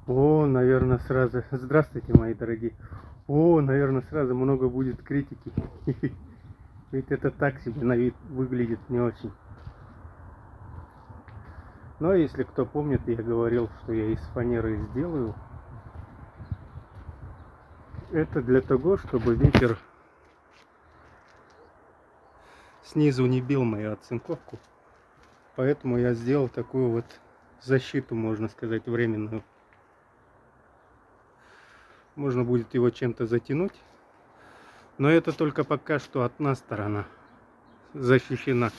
О, наверное, сразу... Здравствуйте, мои дорогие. О, наверное, сразу много будет критики. Ведь это так себе на вид выглядит не очень. Но если кто помнит, я говорил, что я из фанеры сделаю. Это для того, чтобы ветер снизу не бил мою оцинковку. Поэтому я сделал такую вот защиту, можно сказать, временную. Можно будет его чем-то затянуть. Но это только пока что одна сторона защищена.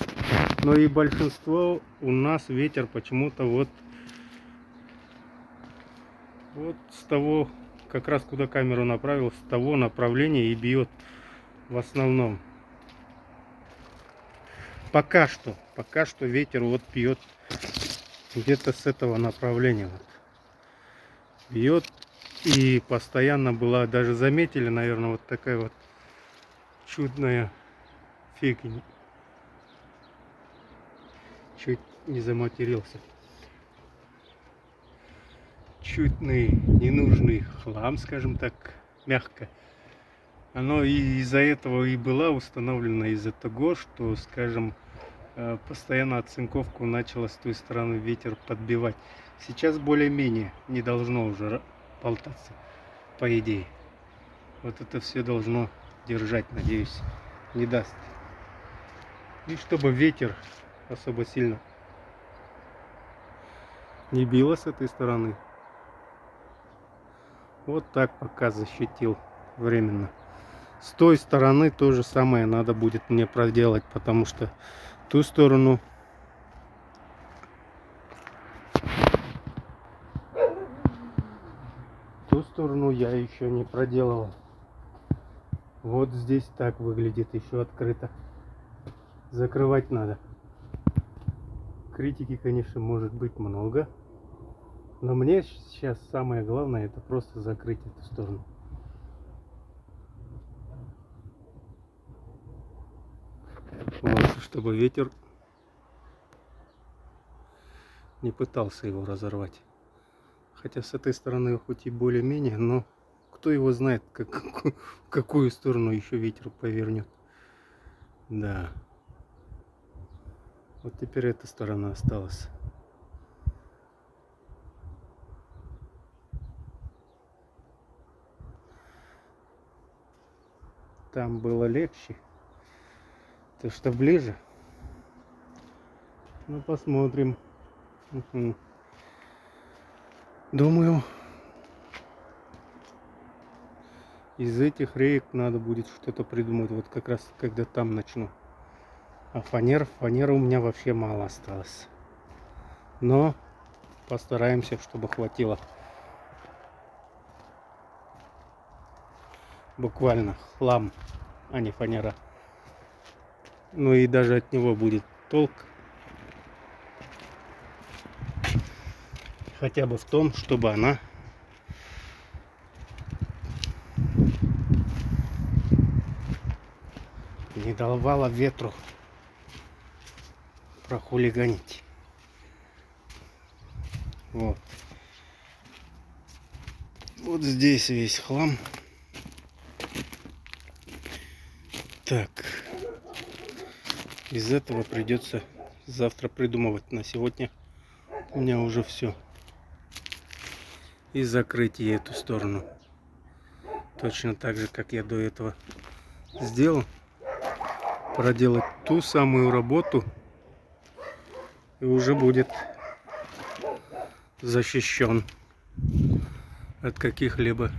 Но и большинство у нас ветер почему-то вот с того, как раз куда камеру направил, с того направления и бьет в основном. Пока что ветер вот бьет где-то с этого направления. Вот. Бьет и постоянно была, даже заметили, наверное, вот такая вот чудная фигня. Чуть не заматерился. Чудный, ненужный хлам, скажем так, мягко. Оно и из-за этого и была установлена, из-за того, что, скажем, постоянно оцинковку начала с той стороны ветер подбивать. Сейчас более-менее не должно уже болтаться, по идее. Вот это все должно держать, надеюсь, не даст. И чтобы ветер особо сильно не било с этой стороны. Вот так пока защитил временно. С той стороны то же самое надо будет мне проделать, потому что ту сторону я еще не проделывал. Вот здесь так выглядит, еще открыто. Закрывать надо. Критики, конечно, может быть много, но мне сейчас самое главное — это просто закрыть эту сторону. Вот, чтобы ветер не пытался его разорвать. Хотя с этой стороны хоть и более-менее, но кто его знает, в какую сторону еще ветер повернет. Да. Вот теперь эта сторона осталась. Там было легче, то что ближе. Ну, посмотрим. Думаю, из этих реек надо будет что-то придумать. Вот как раз когда там начну. А фанеры у меня вообще мало осталось. Но постараемся, чтобы хватило. Буквально хлам, а не фанера. Ну и даже от него будет толк. Хотя бы в том, чтобы она не давала ветру прохулиганить. Вот. Вот здесь весь хлам. Так. Из этого придется завтра придумывать. На сегодня у меня уже все. И закрыть ей эту сторону. Точно так же, как я до этого сделал. Проделать ту самую работу. И уже будет защищен от каких-либо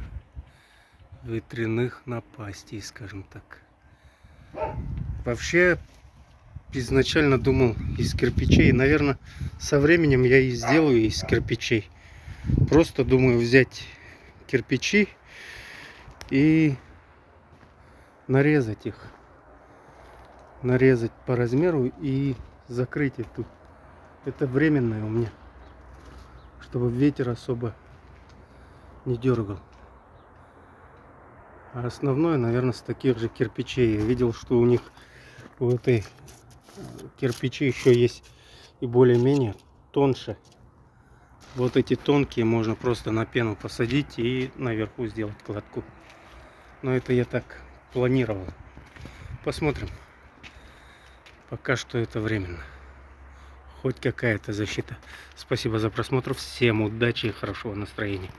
ветряных напастей, скажем так. Вообще, изначально думал из кирпичей. Наверное, со временем я и сделаю из кирпичей. Просто думаю взять кирпичи и нарезать их. Нарезать по размеру и закрыть эту. Это временное у меня. Чтобы ветер особо не дергал. А основное, наверное, с таких же кирпичей. Я видел, что у них у этой кирпичи еще есть и более-менее тоньше. Вот эти тонкие можно просто на пену посадить и наверху сделать кладку. Но это я так планировал. Посмотрим. Пока что это временно. Хоть какая-то защита. Спасибо за просмотр. Всем удачи и хорошего настроения.